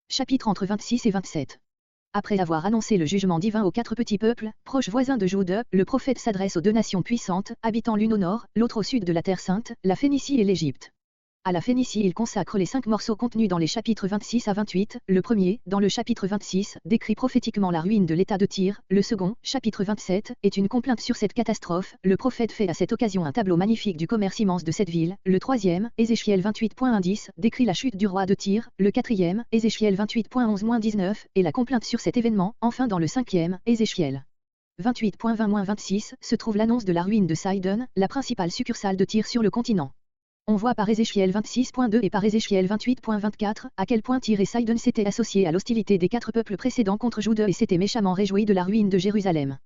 Chapitre entre 26 et 27. Après avoir annoncé le jugement divin aux 4 petits peuples, proches voisins de Jude, le prophète s'adresse aux 2 nations puissantes, habitant l'une au nord, l'autre au sud de la Terre Sainte, la Phénicie et l'Égypte. À la Phénicie il consacre les 5 morceaux contenus dans les chapitres 26 à 28, le premier, dans le chapitre 26, décrit prophétiquement la ruine de l'état de Tyr, le second, chapitre 27, est une complainte sur cette catastrophe, le prophète fait à cette occasion un tableau magnifique du commerce immense de cette ville, le troisième, Ézéchiel 28.10, décrit la chute du roi de Tyr, le quatrième, Ézéchiel 28.11-19, et la complainte sur cet événement, enfin dans le cinquième, Ézéchiel 28.20-26, se trouve l'annonce de la ruine de Sidon, la principale succursale de Tyr sur le continent. On voit par Ézéchiel 26.2 et par Ézéchiel 28.24 à quel point Tyr et Sidon s'étaient associés à l'hostilité des 4 peuples précédents contre Jude et s'étaient méchamment réjouis de la ruine de Jérusalem.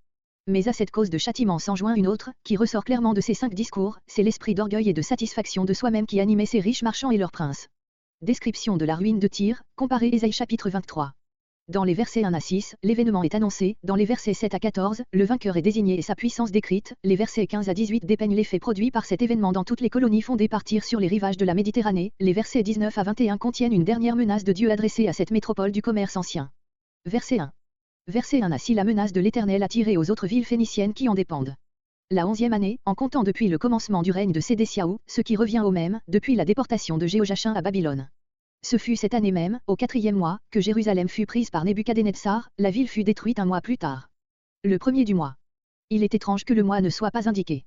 Mais à cette cause de châtiment s'en joint une autre, qui ressort clairement de ces 5 discours, c'est l'esprit d'orgueil et de satisfaction de soi-même qui animait ces riches marchands et leurs princes. Description de la ruine de Tyr, comparé Ésaïe chapitre 23. Dans les versets 1 à 6, l'événement est annoncé, dans les versets 7 à 14, le vainqueur est désigné et sa puissance décrite, les versets 15 à 18 dépeignent l'effet produit par cet événement dans toutes les colonies fondées par Tyr sur les rivages de la Méditerranée, les versets 19 à 21 contiennent une dernière menace de Dieu adressée à cette métropole du commerce ancien. Verset 1. Verset 1 à 6 la menace de l'Éternel attirée aux autres villes phéniciennes qui en dépendent. La 11e année, en comptant depuis le commencement du règne de Sédéciaou, ce qui revient au même, depuis la déportation de Jéhoiachin à Babylone. Ce fut cette année même, au 4e mois, que Jérusalem fut prise par Nebuchadnezzar, la ville fut détruite un mois plus tard. Le premier du mois. Il est étrange que le mois ne soit pas indiqué.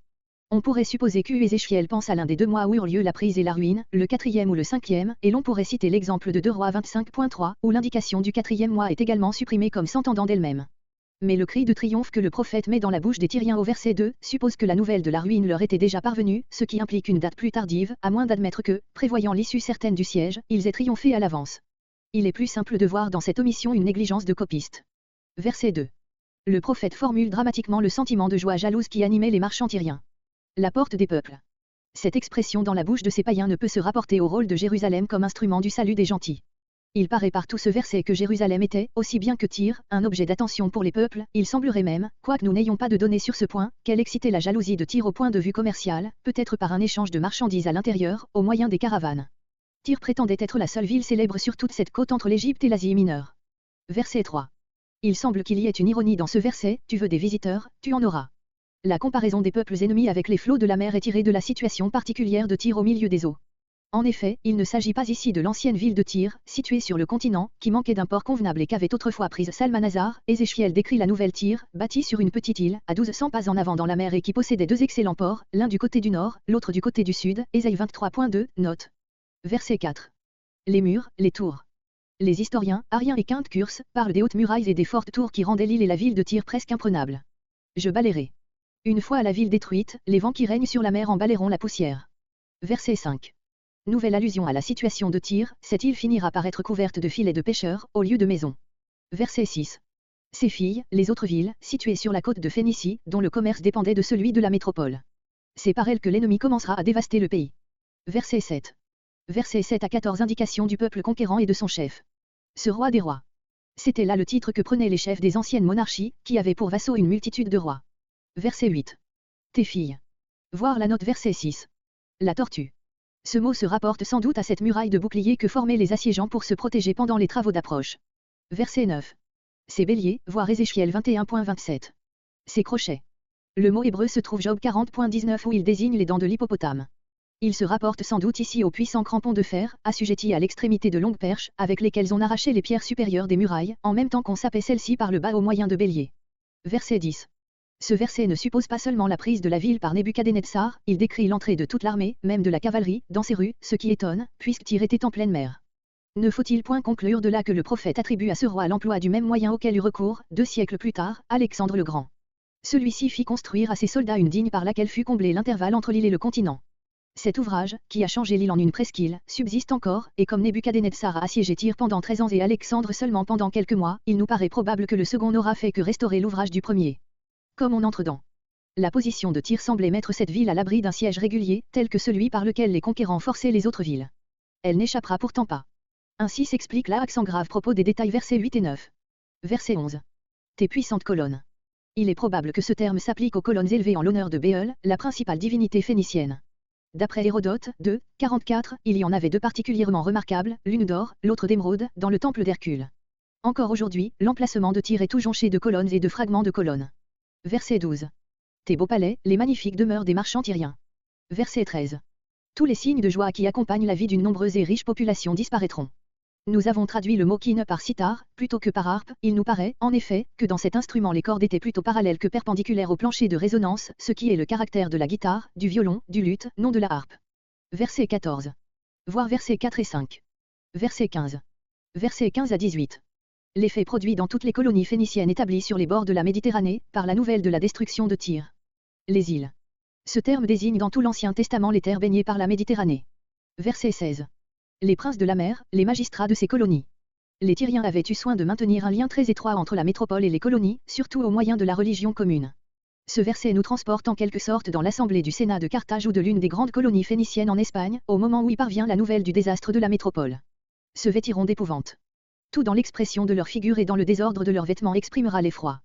On pourrait supposer que Ézéchiel pense à l'un des 2 mois où eurent lieu la prise et la ruine, le 4e ou le 5e, et l'on pourrait citer l'exemple de 2 Rois 25.3, où l'indication du 4e mois est également supprimée comme s'entendant d'elle-même. Mais le cri de triomphe que le prophète met dans la bouche des Tyriens au verset 2, suppose que la nouvelle de la ruine leur était déjà parvenue, ce qui implique une date plus tardive, à moins d'admettre que, prévoyant l'issue certaine du siège, ils aient triomphé à l'avance. Il est plus simple de voir dans cette omission une négligence de copiste. Verset 2. Le prophète formule dramatiquement le sentiment de joie jalouse qui animait les marchands tyriens. La porte des peuples. Cette expression dans la bouche de ces païens ne peut se rapporter au rôle de Jérusalem comme instrument du salut des gentils. Il paraît par tout ce verset que Jérusalem était, aussi bien que Tyr, un objet d'attention pour les peuples, il semblerait même, quoique nous n'ayons pas de données sur ce point, qu'elle excitait la jalousie de Tyr au point de vue commercial, peut-être par un échange de marchandises à l'intérieur, au moyen des caravanes. Tyr prétendait être la seule ville célèbre sur toute cette côte entre l'Égypte et l'Asie mineure. Verset 3. Il semble qu'il y ait une ironie dans ce verset, tu veux des visiteurs, tu en auras. La comparaison des peuples ennemis avec les flots de la mer est tirée de la situation particulière de Tyr au milieu des eaux. En effet, il ne s'agit pas ici de l'ancienne ville de Tyr, située sur le continent, qui manquait d'un port convenable et qu'avait autrefois prise Salmanasar. Ézéchiel décrit la nouvelle Tyr, bâtie sur une petite île, à 1200 pas en avant dans la mer et qui possédait 2 excellents ports, l'un du côté du nord, l'autre du côté du sud, Ésaïe 23.2, note. Verset 4. Les murs, les tours. Les historiens, Arien et Quinte Curse, parlent des hautes murailles et des fortes tours qui rendaient l'île et la ville de Tyr presque imprenables. Je balayerai. Une fois la ville détruite, les vents qui règnent sur la mer en balayeront la poussière. Verset 5. Nouvelle allusion à la situation de Tyr, cette île finira par être couverte de filets de pêcheurs, au lieu de maisons. Verset 6. Ces filles, les autres villes, situées sur la côte de Phénicie, dont le commerce dépendait de celui de la métropole. C'est par elles que l'ennemi commencera à dévaster le pays. Verset 7. Verset 7 à 14 indication du peuple conquérant et de son chef. Ce roi des rois. C'était là le titre que prenaient les chefs des anciennes monarchies, qui avaient pour vassaux une multitude de rois. Verset 8. Tes filles. Voir la note verset 6. La tortue. Ce mot se rapporte sans doute à cette muraille de boucliers que formaient les assiégeants pour se protéger pendant les travaux d'approche. Verset 9. Ces béliers, voir Ézéchiel 21.27. Ces crochets. Le mot hébreu se trouve Job 40.19 où il désigne les dents de l'hippopotame. Il se rapporte sans doute ici aux puissants crampons de fer, assujettis à l'extrémité de longues perches, avec lesquelles on arrachait les pierres supérieures des murailles, en même temps qu'on sapait celles-ci par le bas au moyen de béliers. Verset 10. Ce verset ne suppose pas seulement la prise de la ville par Nebuchadnezzar, il décrit l'entrée de toute l'armée, même de la cavalerie, dans ses rues, ce qui étonne, puisque Tyr était en pleine mer. Ne faut-il point conclure de là que le prophète attribue à ce roi l'emploi du même moyen auquel eut recours, 2 siècles plus tard, Alexandre le Grand. Celui-ci fit construire à ses soldats une digue par laquelle fut comblé l'intervalle entre l'île et le continent. Cet ouvrage, qui a changé l'île en une presqu'île, subsiste encore, et comme Nebuchadnezzar a assiégé Tyr pendant 13 ans et Alexandre seulement pendant quelques mois, il nous paraît probable que le second n'aura fait que restaurer l'ouvrage du premier. Comme on entre dans la position de Tyr semblait mettre cette ville à l'abri d'un siège régulier, tel que celui par lequel les conquérants forçaient les autres villes. Elle n'échappera pourtant pas. Ainsi s'explique là accent grave propos des détails versets 8 et 9. Verset 11. Tes puissantes colonnes. Il est probable que ce terme s'applique aux colonnes élevées en l'honneur de Béol, la principale divinité phénicienne. D'après Hérodote, 2, 44, il y en avait deux particulièrement remarquables, l'une d'or, l'autre d'émeraude, dans le temple d'Hercule. Encore aujourd'hui, l'emplacement de Tyr est tout jonché de colonnes et de fragments de colonnes. Verset 12. Tes beaux palais, les magnifiques demeures des marchands tyriens. Verset 13. Tous les signes de joie qui accompagnent la vie d'une nombreuse et riche population disparaîtront. Nous avons traduit le mot kin par sitar, plutôt que par harpe. Il nous paraît, en effet, que dans cet instrument les cordes étaient plutôt parallèles que perpendiculaires au plancher de résonance, ce qui est le caractère de la guitare, du violon, du luth, non de la harpe. Verset 14. Voir versets 4 et 5. Verset 15. Versets 15 à 18. L'effet produit dans toutes les colonies phéniciennes établies sur les bords de la Méditerranée, par la nouvelle de la destruction de Tyr. Les îles. Ce terme désigne dans tout l'Ancien Testament les terres baignées par la Méditerranée. Verset 16. Les princes de la mer, les magistrats de ces colonies. Les Tyriens avaient eu soin de maintenir un lien très étroit entre la métropole et les colonies, surtout au moyen de la religion commune. Ce verset nous transporte en quelque sorte dans l'assemblée du Sénat de Carthage ou de l'une des grandes colonies phéniciennes en Espagne, au moment où y parvient la nouvelle du désastre de la métropole. Se vêtiront d'épouvante. Tout dans l'expression de leur figure et dans le désordre de leurs vêtements exprimera l'effroi.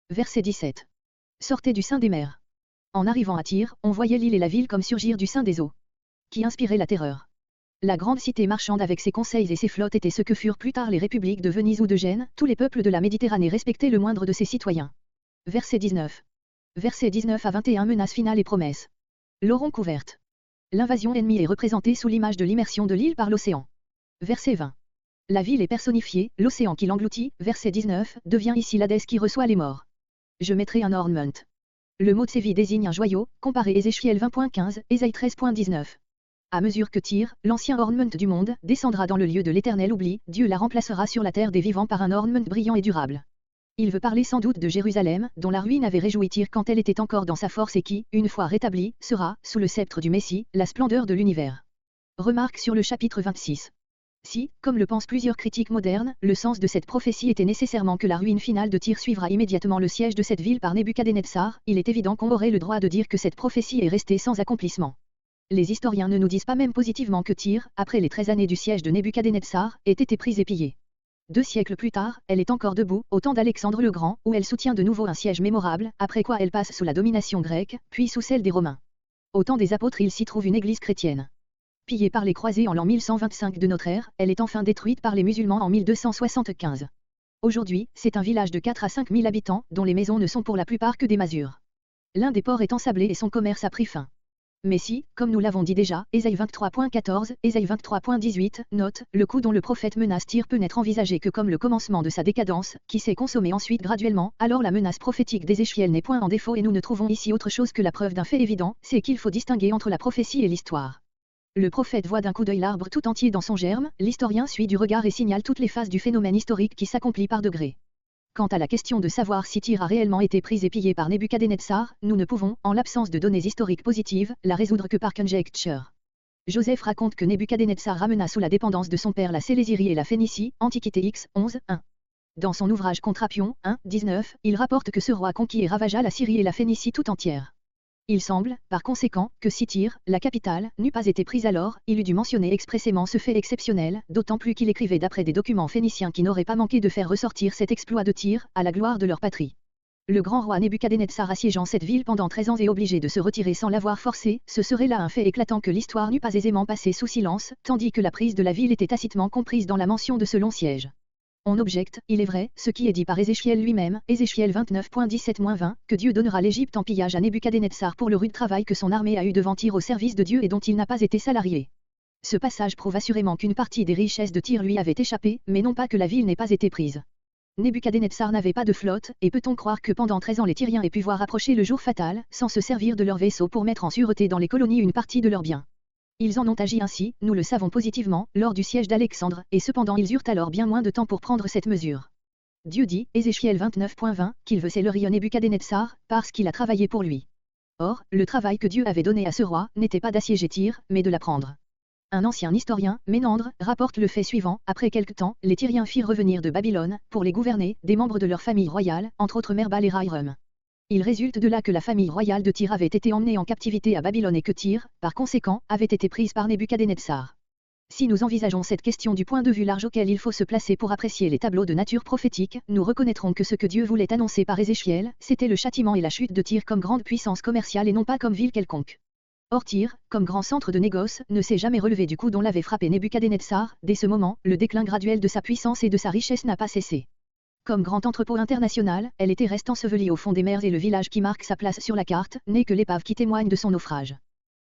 Verset 17. Sortez du sein des mers. En arrivant à Tyr, on voyait l'île et la ville comme surgir du sein des eaux. Qui inspirait la terreur. La grande cité marchande avec ses conseils et ses flottes était ce que furent plus tard les républiques de Venise ou de Gênes, tous les peuples de la Méditerranée respectaient le moindre de ses citoyens. Verset 19. Versets 19 à 21 menace finale et promesse. L'Oron couverte. L'invasion ennemie est représentée sous l'image de l'immersion de l'île par l'océan. Verset 20. La ville est personnifiée, l'océan qui l'engloutit, verset 19, devient ici l'Hadès qui reçoit les morts. Je mettrai un ornement. Le mot Tsevi désigne un joyau, comparé Ézéchiel 20.15, Ésaïe 13.19. À mesure que Tyr, l'ancien ornement du monde, descendra dans le lieu de l'éternel oubli, Dieu la remplacera sur la terre des vivants par un ornement brillant et durable. Il veut parler sans doute de Jérusalem, dont la ruine avait réjoui Tyr quand elle était encore dans sa force et qui, une fois rétablie, sera, sous le sceptre du Messie, la splendeur de l'univers. Remarque sur le chapitre 26. Si, comme le pensent plusieurs critiques modernes, le sens de cette prophétie était nécessairement que la ruine finale de Tyr suivra immédiatement le siège de cette ville par Nebuchadnezzar, il est évident qu'on aurait le droit de dire que cette prophétie est restée sans accomplissement. Les historiens ne nous disent pas même positivement que Tyr, après les 13 années du siège de Nebuchadnezzar, ait été prise et pillée. 2 siècles plus tard, elle est encore debout, au temps d'Alexandre le Grand, où elle soutient de nouveau un siège mémorable, après quoi elle passe sous la domination grecque, puis sous celle des Romains. Au temps des apôtres il s'y trouve une église chrétienne. Pillée par les croisés en l'an 1125 de notre ère, elle est enfin détruite par les musulmans en 1275. Aujourd'hui, c'est un village de 4 à 5 000 habitants, dont les maisons ne sont pour la plupart que des masures. L'un des ports est ensablé et son commerce a pris fin. Mais si, comme nous l'avons dit déjà, Ésaïe 23.14, Ésaïe 23.18, note, le coup dont le prophète menace Tyr peut n'être envisagé que comme le commencement de sa décadence, qui s'est consommée ensuite graduellement, alors la menace prophétique d'Ézéchiel n'est point en défaut et nous ne trouvons ici autre chose que la preuve d'un fait évident, c'est qu'il faut distinguer entre la prophétie et l'histoire. Le prophète voit d'un coup d'œil l'arbre tout entier dans son germe, l'historien suit du regard et signale toutes les phases du phénomène historique qui s'accomplit par degrés. Quant à la question de savoir si Tyr a réellement été prise et pillée par Nebuchadnezzar, nous ne pouvons, en l'absence de données historiques positives, la résoudre que par conjecture. Joseph raconte que Nebuchadnezzar ramena sous la dépendance de son père la Sélésyrie et la Phénicie, Antiquité X, 11, 1. Dans son ouvrage Contrapion, 1, 19, il rapporte que ce roi conquit et ravagea la Syrie et la Phénicie tout entière. Il semble, par conséquent, que si Tyr, la capitale, n'eût pas été prise alors, il eût dû mentionner expressément ce fait exceptionnel, d'autant plus qu'il écrivait d'après des documents phéniciens qui n'auraient pas manqué de faire ressortir cet exploit de Tyr, à la gloire de leur patrie. Le grand roi Nebuchadnezzar assiégeant cette ville pendant 13 ans et obligé de se retirer sans l'avoir forcé, ce serait là un fait éclatant que l'histoire n'eût pas aisément passé sous silence, tandis que la prise de la ville était tacitement comprise dans la mention de ce long siège. On objecte, il est vrai, ce qui est dit par Ézéchiel lui-même, Ézéchiel 29.17-20, que Dieu donnera l'Égypte en pillage à Nebuchadnezzar pour le rude travail que son armée a eu devant Tyr au service de Dieu et dont il n'a pas été salarié. Ce passage prouve assurément qu'une partie des richesses de Tyr lui avait échappé, mais non pas que la ville n'ait pas été prise. Nebuchadnezzar n'avait pas de flotte, et peut-on croire que pendant 13 ans les Tyriens aient pu voir approcher le jour fatal, sans se servir de leurs vaisseaux pour mettre en sûreté dans les colonies une partie de leurs biens. Ils en ont agi ainsi, nous le savons positivement, lors du siège d'Alexandre, et cependant ils eurent alors bien moins de temps pour prendre cette mesure. Dieu dit, Ézéchiel 29.20, qu'il veut célérier Nebuchadnezzar, parce qu'il a travaillé pour lui. Or, le travail que Dieu avait donné à ce roi, n'était pas d'assiéger Tyr, mais de la prendre. Un ancien historien, Ménandre, rapporte le fait suivant, après quelque temps, les Tyriens firent revenir de Babylone, pour les gouverner, des membres de leur famille royale, entre autres Merbal et Raïrum. Il résulte de là que la famille royale de Tyr avait été emmenée en captivité à Babylone et que Tyr, par conséquent, avait été prise par Nebuchadnezzar. Si nous envisageons cette question du point de vue large auquel il faut se placer pour apprécier les tableaux de nature prophétique, nous reconnaîtrons que ce que Dieu voulait annoncer par Ézéchiel, c'était le châtiment et la chute de Tyr comme grande puissance commerciale et non pas comme ville quelconque. Or Tyr, comme grand centre de négoce, ne s'est jamais relevé du coup dont l'avait frappé Nebuchadnezzar. Dès ce moment, le déclin graduel de sa puissance et de sa richesse n'a pas cessé. Comme grand entrepôt international, elle était reste ensevelie au fond des mers et le village qui marque sa place sur la carte, n'est que l'épave qui témoigne de son naufrage.